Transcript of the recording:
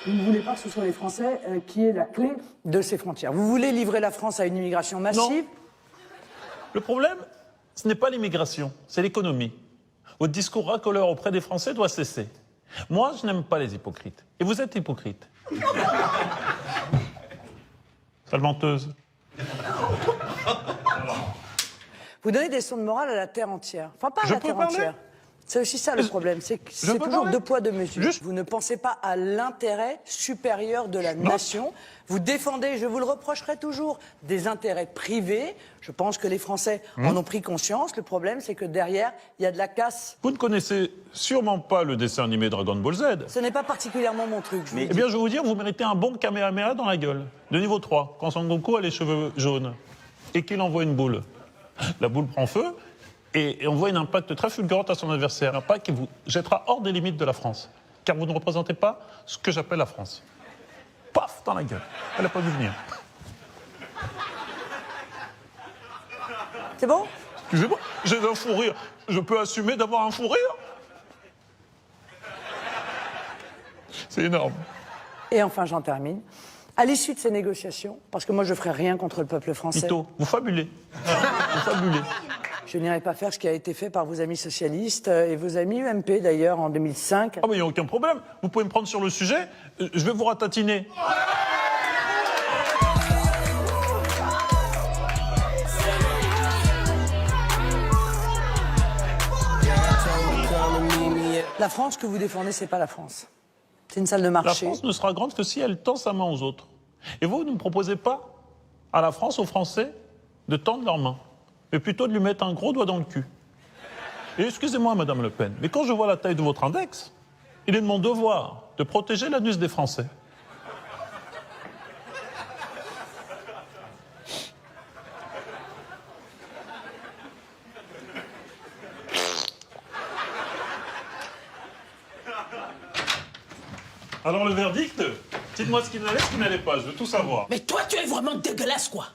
Vous ne voulez pas que ce soit les Français qui aient la clé de ces frontières. Vous voulez livrer la France à une immigration massive? Le problème, ce n'est pas l'immigration, c'est l'économie. Votre discours racoleur auprès des Français doit cesser. Moi, je n'aime pas les hypocrites. Et vous êtes hypocrite. Sale menteuse. Vous donnez des leçons de morale à la terre entière. Enfin, pas à la terre entière. C'est aussi ça le problème, c'est que c'est toujours deux poids, deux mesures. Vous ne pensez pas à l'intérêt supérieur de la nation. Vous défendez, je vous le reprocherai toujours, des intérêts privés. Je pense que les Français en ont pris conscience. Le problème, c'est que derrière, il y a de la casse. Vous ne connaissez sûrement pas le dessin animé Dragon Ball Z. Ce n'est pas particulièrement mon truc. Eh bien, je vais vous dire, vous méritez un bon Kamehameha dans la gueule. De niveau 3, quand Son Goku a les cheveux jaunes et qu'il envoie une boule. La boule prend feu et on voit une impact très fulgurante à son adversaire. Un impact qui vous jettera hors des limites de la France. Car vous ne représentez pas ce que j'appelle la France. Paf, dans la gueule. Elle n'a pas dû venir. C'est bon? Excusez-moi, j'ai un fou rire. Je peux assumer d'avoir un fou rire? C'est énorme. Et enfin, j'en termine. À l'issue de ces négociations, parce que moi je ne ferai rien contre le peuple français. Mytho, vous fabulez. Vous fabulez. Je n'irai pas faire ce qui a été fait par vos amis socialistes et vos amis UMP d'ailleurs en 2005. Ah mais il n'y a aucun problème. Vous pouvez me prendre sur le sujet. Je vais vous ratatiner. La France que vous défendez, c'est pas la France. C'est une salle de marché. La France ne sera grande que si elle tend sa main aux autres. Et vous ne me proposez pas à la France, aux Français, de tendre leur main, mais plutôt de lui mettre un gros doigt dans le cul. Et excusez-moi, Madame Le Pen, mais quand je vois la taille de votre index, il est de mon devoir de protéger l'anus des Français. Alors le verdict, dites-moi ce qu'il n'allait pas, je veux tout savoir. Mais toi, tu es vraiment dégueulasse, quoi.